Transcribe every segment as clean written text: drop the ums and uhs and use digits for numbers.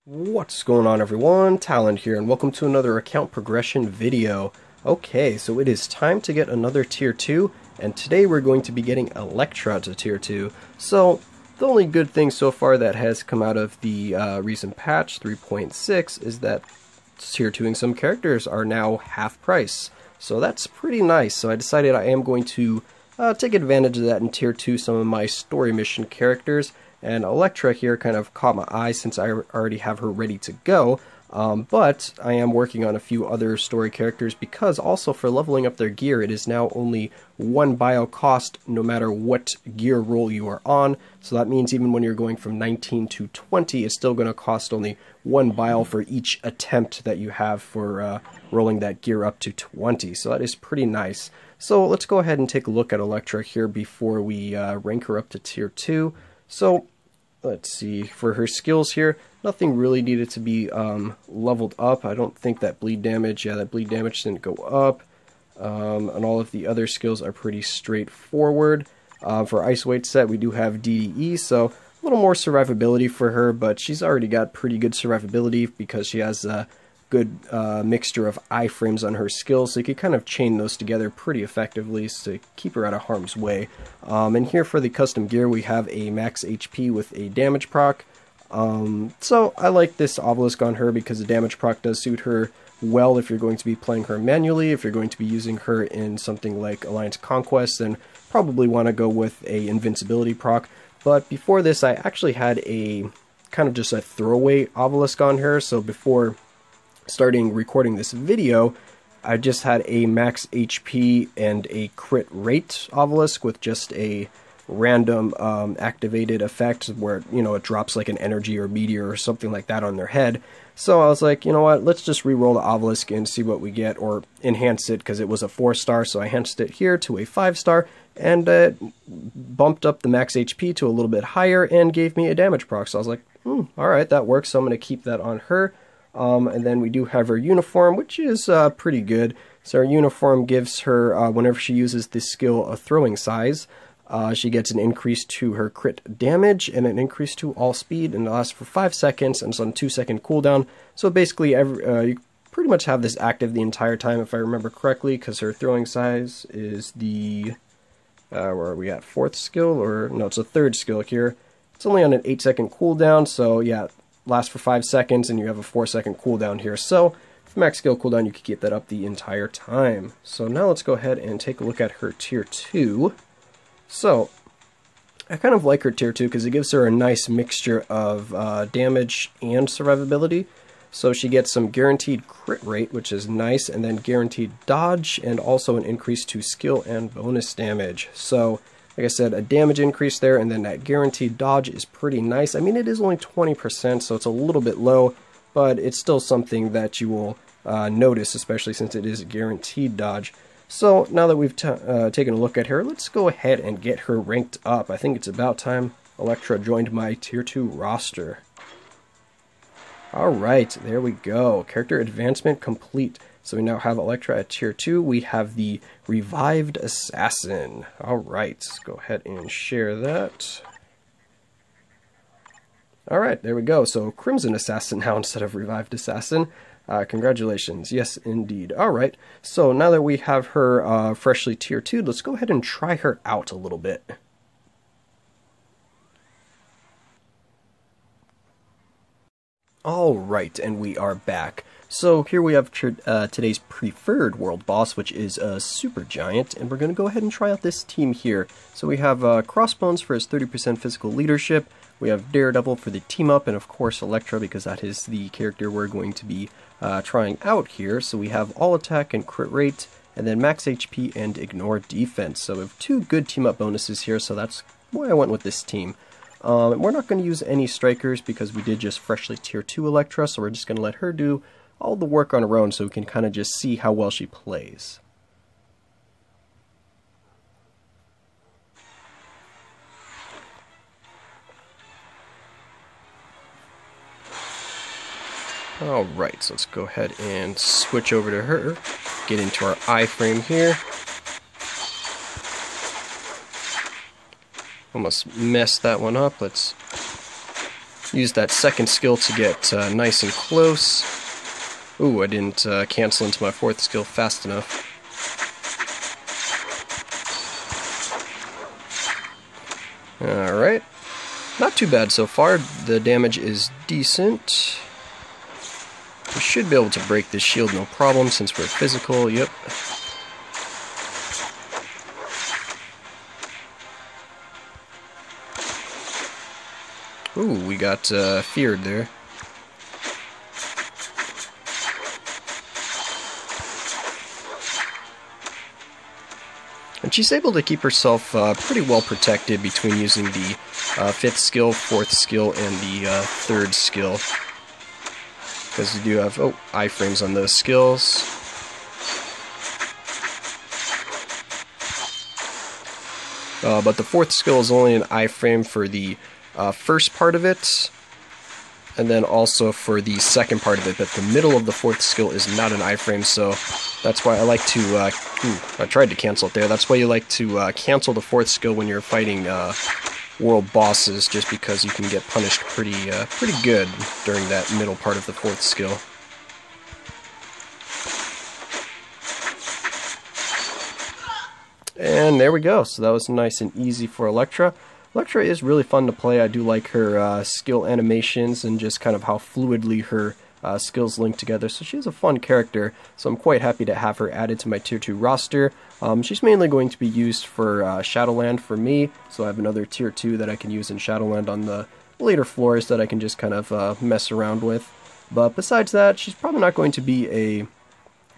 What's going on, everyone? Talen here, and welcome to another account progression video. Okay, so it is time to get another tier 2, and today we're going to be getting Elektra to tier 2. So, the only good thing so far that has come out of the recent patch 3.6 is that tier 2ing some characters are now half price. So that's pretty nice, so I decided I am going to take advantage of that and tier 2 some of my story mission characters. And Elektra here kind of caught my eye since I already have her ready to go, but I am working on a few other story characters because also for leveling up their gear it is now only 1 bio cost no matter what gear roll you are on, so that means even when you're going from 19 to 20 it's still going to cost only 1 bio for each attempt that you have for rolling that gear up to 20, so that is pretty nice. So let's go ahead and take a look at Elektra here before we rank her up to tier 2. So let's see, for her skills here, nothing really needed to be leveled up. I don't think that bleed damage, that bleed damage didn't go up. And all of the other skills are pretty straightforward. For Ice Weight set, we do have DDE, so a little more survivability for her, but she's already got pretty good survivability because she has a good mixture of iframes on her skills, so you can kind of chain those together pretty effectively to keep her out of harm's way. And here for the custom gear we have a max HP with a damage proc. So I like this obelisk on her because the damage proc does suit her well if you're going to be playing her manually. If you're going to be using her in something like Alliance Conquest, then probably want to go with a invincibility proc. But before this I actually had a kind of just a throwaway obelisk on her, so before starting recording this video, I just had a max HP and a crit rate obelisk with just a random activated effect where, you know, it drops like an energy or meteor or something like that on their head. So I was like, you know what, let's just re-roll the obelisk and see what we get, or enhance it because it was a 4-star, so I enhanced it here to a 5-star and bumped up the max HP to a little bit higher and gave me a damage proc. So I was like, alright, that works, so I'm going to keep that on her. And then we do have her uniform, which is pretty good. So her uniform gives her, whenever she uses this skill, a throwing size. She gets an increase to her crit damage and an increase to all speed, and it lasts for 5 seconds, and it's on a 2-second cooldown. So basically, you pretty much have this active the entire time, if I remember correctly, because her throwing size is the, where are we at, 4th skill? Or, no, it's a 3rd skill here. It's only on an 8-second cooldown, so yeah, lasts for 5 seconds, and you have a 4-second cooldown here. So, with max skill cooldown, you can keep that up the entire time. So now let's go ahead and take a look at her tier 2. So, I kind of like her tier 2 because it gives her a nice mixture of damage and survivability. So she gets some guaranteed crit rate, which is nice, and then guaranteed dodge, and also an increase to skill and bonus damage. So, like I said, a damage increase there, and then that guaranteed dodge is pretty nice. I mean, it is only 20%, so it's a little bit low, but it's still something that you will notice, especially since it is a guaranteed dodge. So, now that we've taken a look at her, let's go ahead and get her ranked up. I think it's about time Elektra joined my tier 2 roster. Alright, there we go. Character advancement complete. So we now have Elektra at tier 2. We have the Revived Assassin. Alright, let's go ahead and share that. Alright, there we go. So Crimson Assassin now instead of Revived Assassin. Congratulations. Yes, indeed. Alright, so now that we have her freshly tier 2, let's go ahead and try her out a little bit. Alright, and we are back. So here we have today's preferred world boss, which is a super giant, and we're going to go ahead and try out this team here. So we have Crossbones for his 30% physical leadership, we have Daredevil for the team up, and of course Elektra because that is the character we're going to be trying out here. So we have all attack and crit rate, and then max HP and ignore defense. So we have 2 good team up bonuses here, so that's why I went with this team. We're not going to use any strikers because we did just freshly tier 2 Elektra, so we're just going to let her do all the work on her own so we can kind of just see how well she plays. Alright, so let's go ahead and switch over to her, get into our iframe here. Almost messed that one up. Let's use that second skill to get nice and close. Ooh, I didn't cancel into my fourth skill fast enough. Alright. Not too bad so far. The damage is decent. We should be able to break this shield no problem since we're physical. Yep. Ooh, we got feared there. And she's able to keep herself pretty well protected between using the fifth skill, fourth skill, and the third skill. Because you do have iframes on those skills. But the fourth skill is only an iframe for the first part of it, and then also for the second part of it, but the middle of the fourth skill is not an iframe, so that's why I like to, I tried to cancel it there, that's why you like to cancel the fourth skill when you're fighting world bosses, just because you can get punished pretty good during that middle part of the fourth skill. And there we go, so that was nice and easy for Elektra. Elektra is really fun to play. I do like her skill animations and just kind of how fluidly her skills link together. So she's a fun character, so I'm quite happy to have her added to my Tier 2 roster. She's mainly going to be used for Shadowland for me, so I have another Tier 2 that I can use in Shadowland on the later floors that I can just kind of mess around with. But besides that, she's probably not going to be a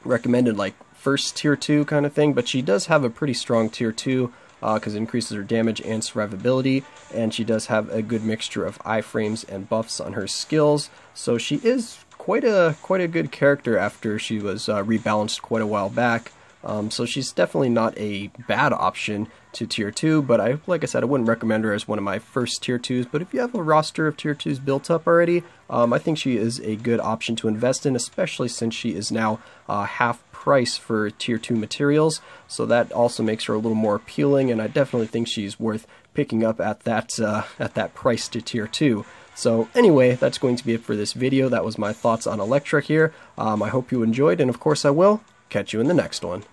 recommended like first Tier 2 kind of thing, but she does have a pretty strong Tier 2, because it increases her damage and survivability, and she does have a good mixture of iframes and buffs on her skills, so she is quite a good character after she was rebalanced quite a while back. So she's definitely not a bad option to Tier 2, but like I said, I wouldn't recommend her as one of my first Tier 2s, but if you have a roster of Tier 2s built up already, I think she is a good option to invest in, especially since she is now half price for Tier 2 materials, so that also makes her a little more appealing, and I definitely think she's worth picking up at that price to Tier 2. So anyway, that's going to be it for this video. That was my thoughts on Elektra here. I hope you enjoyed, and of course I will catch you in the next one.